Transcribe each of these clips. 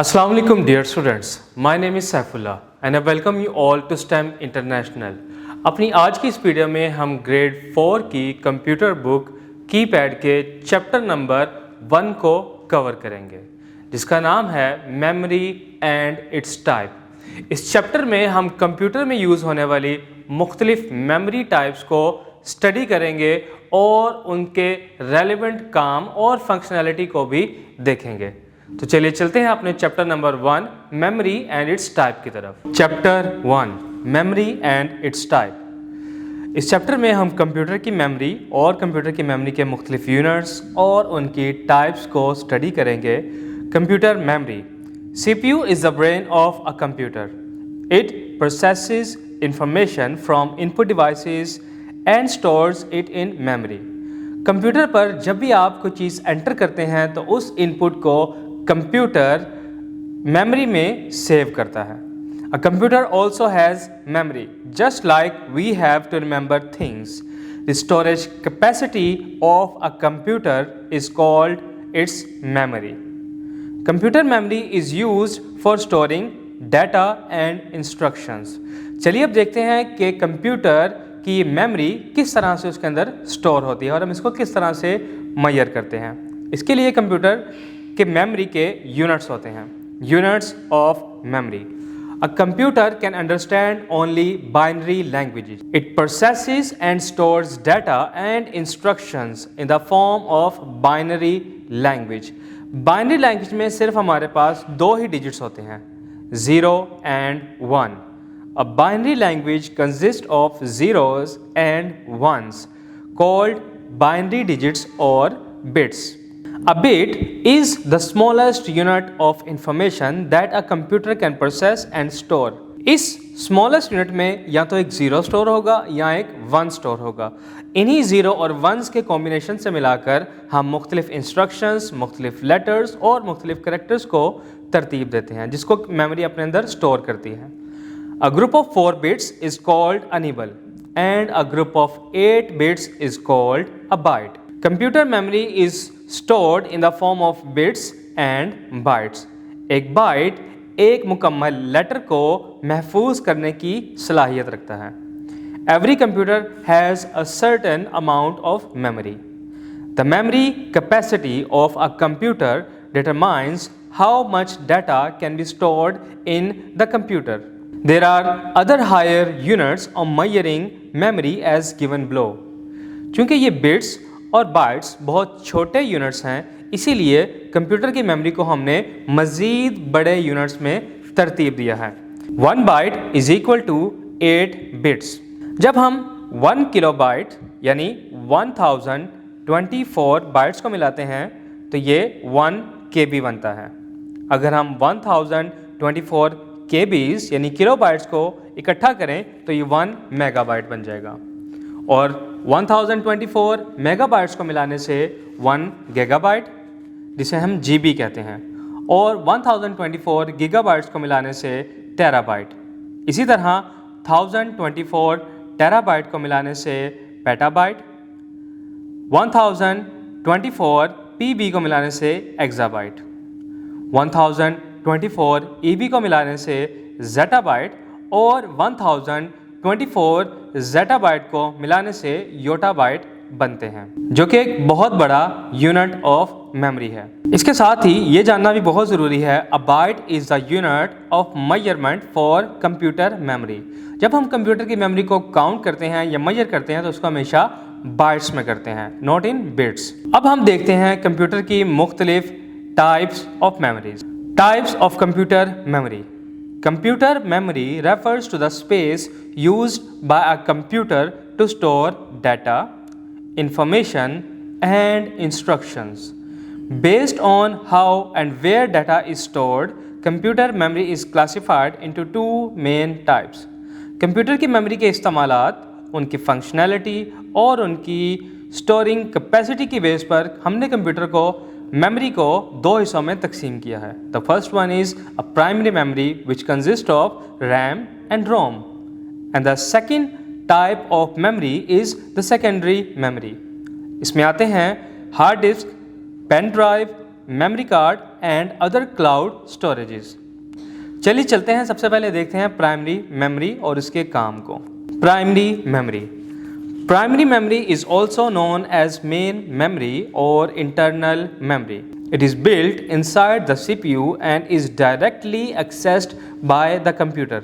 Assalamu alaikum dear students, my name is Saifullah and I welcome you all to STEM International। अपनी आज की इस video में हम ग्रेड 4 की कंप्यूटर बुक कीपैड के चैप्टर नंबर 1 को कवर करेंगे जिसका नाम है मेमोरी एंड इट्स टाइप। इस चैप्टर में हम कंप्यूटर में यूज़ होने वाली मुख्तलिफ मेमोरी टाइप्स को स्टडी करेंगे और उनके रेलेवेंट काम और फंक्शनैलिटी को भी देखेंगे। तो चलिए चलते हैं अपने chapter number 1 memory and it's type की तरफ। Chapter 1 memory and it's type. इस चैप्टर में हम कंप्यूटर की मेमोरी और कंप्यूटर की मेमोरी के मुख्तलिफ यूनिट्स और उनकी टाइप्स को स्टडी करेंगे। Computer memory. CPU is the brain of a computer. It processes information from input devices and stores it in memory. Computer पर जब भी आप कोई चीज़ एंटर करते हैं तो उस इनपुट को कंप्यूटर मेमोरी में सेव करता है। A computer also has memory, just like we have to remember things. The storage capacity of a computer is called its memory. Computer memory is used for storing data and instructions. चलिए अब देखते हैं कि computer की memory किस तरह से उसके अंदर स्टोर होती है और हम इसको किस तरह से मेजर करते हैं। इसके लिए कंप्यूटर के मेमोरी के यूनिट्स होते हैं। Units of memory. A computer can understand only binary languages. It processes and stores data and instructions in the form of binary language. Binary language में सिर्फ हमारे पास दो ही डिजिट्स होते हैं, 0 and 1। A binary language consists of zeros and ones called binary digits or bits. A bit is the smallest unit of information that a computer can process and store. इस smallest unit में या तो एक 0 store होगा या एक 1 store होगा। इन्हीं 0 और 1s के कॉम्बिनेशन से मिलाकर हम मुख्तलिफ इंस्ट्रक्शंस, मुख्तलिफ लेटर्स और मुख्तलिफ कैरेक्टर्स को तरतीब देते हैं जिसको मेमोरी अपने अंदर स्टोर करती है। A group of 4 bits is called a nibble and a group of 8 bits is called a byte. Computer memory is stored in the form of bits and bytes. एक byte एक मुकम्मल letter को महफूज करने की सलाहियत रखता है। Every computer has a certain amount of memory. The memory capacity of a computer determines how much data can be stored in the computer. There are other higher units of measuring memory as given below. चूँकि ये bits और bytes बहुत छोटे units हैं इसीलिए computer की memory को हमने मज़ीद बड़े यूनिट्स में तरतीब दिया है। 1 byte is equal to 8 bits. जब हम 1 किलोबाइट यानी 1024 बाइट्स को मिलाते हैं तो ये 1 KB बनता है। अगर हम 1024 KBs यानी किलोबाइट्स को इकट्ठा करें तो ये 1 मेगाबाइट बन जाएगा और 1024 मेगाबाइट्स को मिलाने से 1 गीगाबाइट जिसे हम GB कहते हैं और 1024 गीगाबाइट्स को मिलाने से टेराबाइट। इसी तरह 1024 टेराबाइट को मिलाने से पेटाबाइट, 1024 PB को मिलाने से एक्साबाइट, 1024 EB को मिलाने से ज़ेटाबाइट और 1024 ज़ेटाबाइट को मिलाने से योटाबाइट बनते हैं जो कि एक बहुत बड़ा यूनिट ऑफ मेमोरी है। इसके साथ ही ये जानना भी बहुत ज़रूरी है, a byte is the unit of measurement for computer memory. जब हम कंप्यूटर की मेमोरी को काउंट करते हैं या मेजर करते हैं तो उसको हमेशा बाइट्स में करते हैं, नॉट इन बिट्स। अब हम देखते हैं कंप्यूटर की मुख्तलिफ types of memories. Types of computer memory. Computer memory refers to the space used by a computer to store data, information, and instructions. Based on how and where data is stored, computer memory is classified into 2 main types. Computer की memory के इस्तेमालात, उनकी functionality और उनकी storing capacity की base पर हमने computer को memory को 2 हिस्सों में तकसीम किया है। The first one is a primary memory which consist of RAM and ROM and the second type of memory is the secondary memory. इसमें आते हैं hard disk, pen drive, memory card and other cloud storages. चलिए चलते हैं, सबसे पहले देखते हैं प्राइमरी मेमोरी और इसके काम को। Primary memory, primary memory is also known as main memory or internal memory. It is built inside the CPU and is directly accessed by the computer.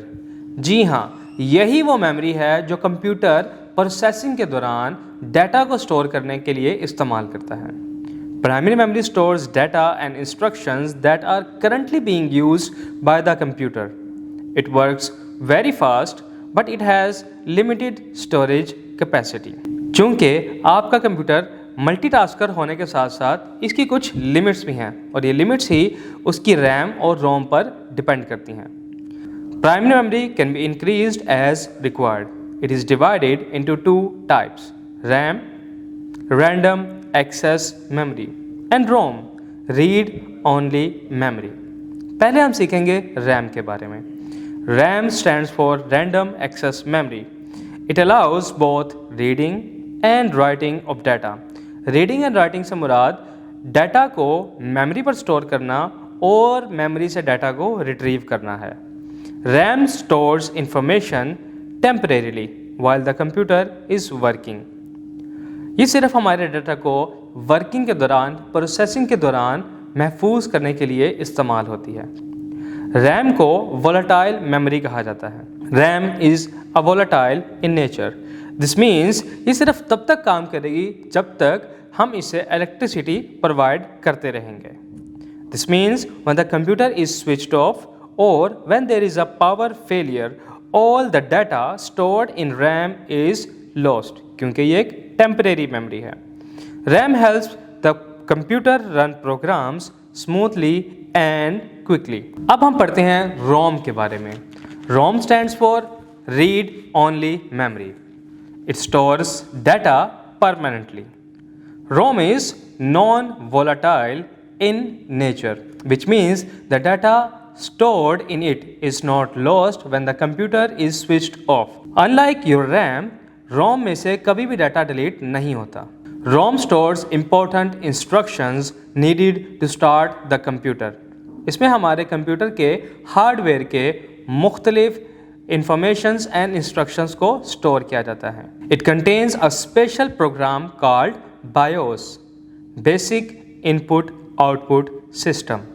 जी हाँ, यही वो मेमोरी है जो कंप्यूटर प्रोसेसिंग के दौरान डाटा को स्टोर करने के लिए इस्तेमाल करता है। Primary memory stores data and instructions that are currently being used by the computer. It works very fast, but it has limited storage capacity. चूँकि आपका कंप्यूटर मल्टीटास्कर होने के साथ साथ इसकी कुछ लिमिट्स भी हैं और ये लिमिट्स ही उसकी रैम और रोम पर डिपेंड करती हैं। Primary memory can be increased as required. It is divided into two types: RAM, random access memory, and ROM, read-only memory. पहले हम सीखेंगे RAM के बारे में। RAM stands for Random Access Memory. It allows both reading and writing of data. Reading and writing से मुराद data को memory पर store करना और मेमोरी से डाटा को रिट्रीव करना है। RAM stores information temporarily while the computer is working. ये सिर्फ हमारे डाटा को वर्किंग के दौरान, प्रोसेसिंग के दौरान महफूज करने के लिए इस्तेमाल होती है। RAM को volatile memory कहा जाता है। RAM is a volatile in nature. This means ये सिर्फ तब तक काम करेगी जब तक हम इसे इलेक्ट्रिसिटी प्रोवाइड करते रहेंगे। This means when the computer is switched off or when there is a power failure, all the data stored in RAM is lost, क्योंकि ये एक temporary memory है। RAM helps the computer run programs smoothly and quickly. अब हम पढ़ते हैं ROM के बारे में। ROM stands for Read Only Memory. It stores data permanently. ROM is non-volatile in nature, which means the data stored in it is not lost when the computer is switched off. Unlike your RAM, ROM में से कभी भी data delete नहीं होता। ROM stores important instructions needed to start the computer. इसमें हमारे computer के hardware के मुख्तलिफ informations and instructions को स्टोर किया जाता है। It contains a special program called BIOS, Basic Input Output System,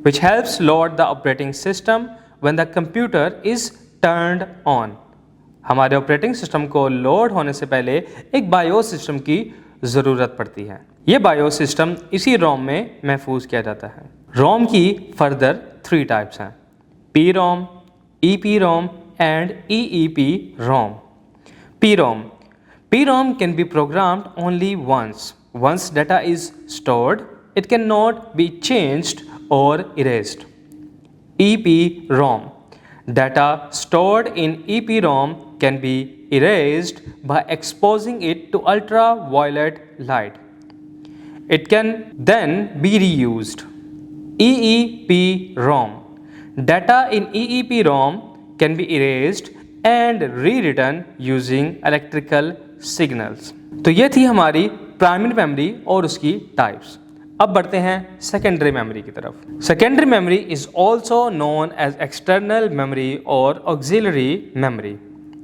which helps load the operating system when the computer is turned on. हमारे ऑपरेटिंग सिस्टम को load होने से पहले एक बायोस सिस्टम की ज़रूरत पड़ती है। ये बायोस सिस्टम इसी रोम में महफूज किया जाता है। रोम की फर्दर 3 टाइप्स हैं: PROM, EPROM and EEPROM. PROM. PROM can be programmed only once. Once data is stored, it cannot be changed or erased. EPROM. Data stored in EPROM can be erased by exposing it to ultraviolet light. It can then be reused. EEPROM. Data in EEPROM can be erased and rewritten using electrical signals. तो ये थी हमारी primary memory और उसकी types. अब बढ़ते हैं secondary memory की तरफ। Secondary memory is also known as external memory और auxiliary memory.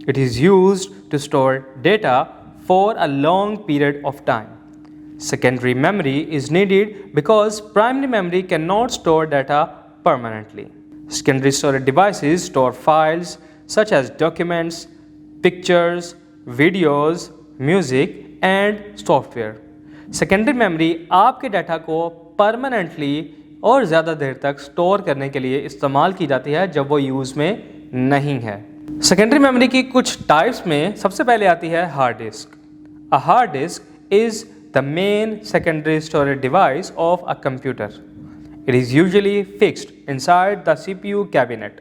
It is used to store data for a long period of time. Secondary memory is needed because primary memory cannot store data permanently. Secondary storage devices store files such as documents, pictures, videos, music and software. Secondary memory आपके data को permanently और ज़्यादा देर तक store करने के लिए इस्तेमाल की जाती है जब वो यूज़ में नहीं है। Secondary memory की कुछ टाइप्स में सबसे पहले आती है hard disk. A hard disk is the main secondary storage device of a computer. It is usually fixed inside the CPU cabinet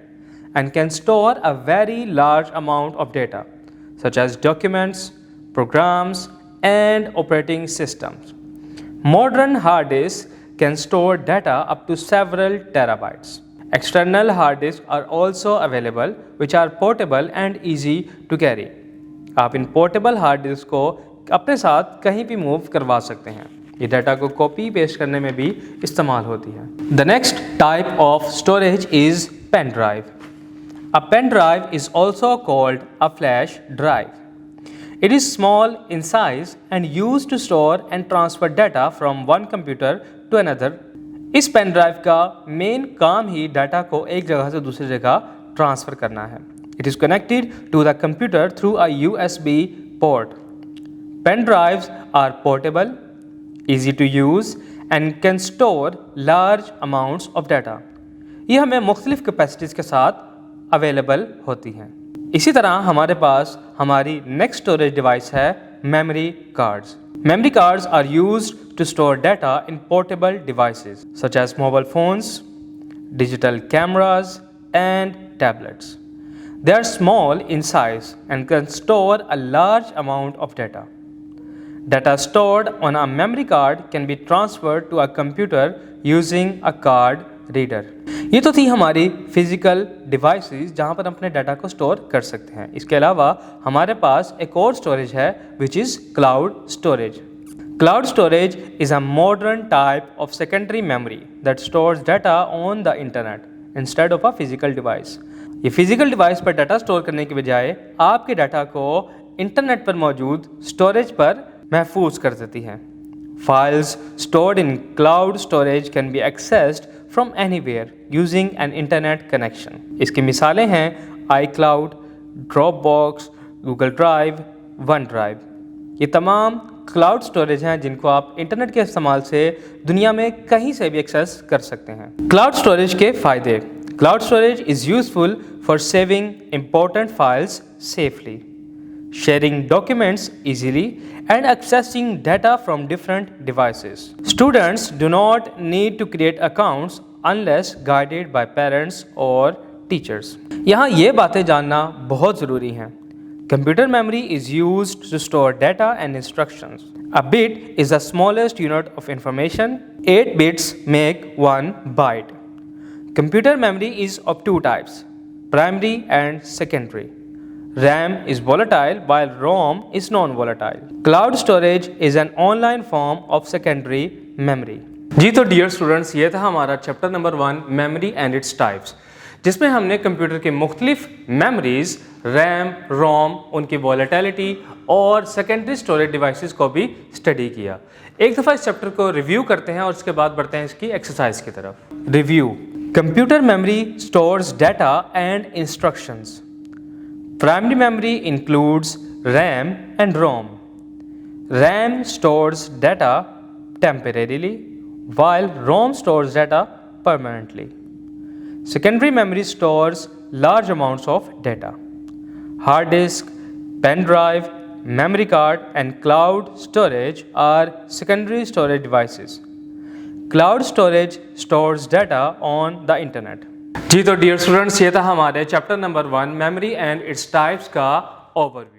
and can store a very large amount of data, such as documents, programs, and operating systems. Modern hard disks can store data up to several terabytes. External hard disks are also available, which are portable and easy to carry. आप इन portable hard disk को अपने साथ कहीं भी move करवा सकते हैं। ये डाटा को कॉपी पेस्ट करने में भी इस्तेमाल होती है। The next type of storage is pen drive. A pen drive is also called a flash drive. It is small in size and used to store and transfer data from one computer to another. इस pen drive का main काम ही data को एक जगह से दूसरी जगह transfer करना है. It is connected to the computer through a USB port. Pen drives are portable, easy to use and can store large amounts of data. ये हमें मुख्तलिफ कैपेसिटीज़ के साथ अवेलेबल होती हैं. इसी तरह हमारे पास हमारी नेक्स्ट स्टोरेज डिवाइस है memory cards. Memory cards are used to store data in portable devices such as mobile phones, digital cameras, and tablets. They are small in size and can store a large amount of data. Data stored on a memory card can be transferred to a computer using a card reader. ये तो थी हमारी physical devices जहाँ पर हम अपने data को store कर सकते हैं. इसके अलावा हमारे पास एक और स्टोरेज है which is cloud storage. Cloud storage is a modern type of secondary memory that stores data on the internet instead of a physical device. ये फिजिकल डिवाइस पर डाटा स्टोर करने के बजाय आपके डाटा को इंटरनेट पर मौजूद स्टोरेज पर महफूज कर देती हैं. Files stored in cloud storage can be accessed from anywhere using an internet connection. इसकी मिसालें हैं iCloud, Dropbox, Google Drive, OneDrive. ये तमाम क्लाउड स्टोरेज हैं जिनको आप इंटरनेट के इस्तेमाल से दुनिया में कहीं से भी एक्सेस कर सकते हैं. क्लाउड स्टोरेज के फ़ायदे. Cloud storage is useful for saving important files safely, sharing documents easily, and accessing data from different devices. Students do not need to create accounts unless guided by parents or teachers. यहाँ ये बातें जानना बहुत ज़रूरी हैं. Computer memory is used to store data and instructions. A bit is the smallest unit of information. 8 bits make 1 byte. Computer memory is of two types, primary and secondary. RAM is volatile while ROM is non-volatile. Cloud storage is an online form of secondary memory. जी तो dear students, ये था हमारा chapter number 1 memory and its types, जिसमें हमने computer के मुख्तलिफ memories, RAM, रोम, उनकी volatility और सेकेंडरी स्टोरेज डिवाइसेस को भी स्टडी किया. एक दफ़ा इस चैप्टर को रिव्यू करते हैं और उसके बाद बढ़ते हैं इसकी एक्सरसाइज की तरफ. Review. Computer memory stores data and instructions. Primary memory includes RAM and ROM. RAM stores data temporarily, while ROM stores data permanently. Secondary memory stores large amounts of data. Hard disk, pen drive, memory card, and cloud storage are secondary storage devices. Cloud storage stores data on the internet. जी तो dear students, ये था हमारे chapter number 1 memory and its types का overview.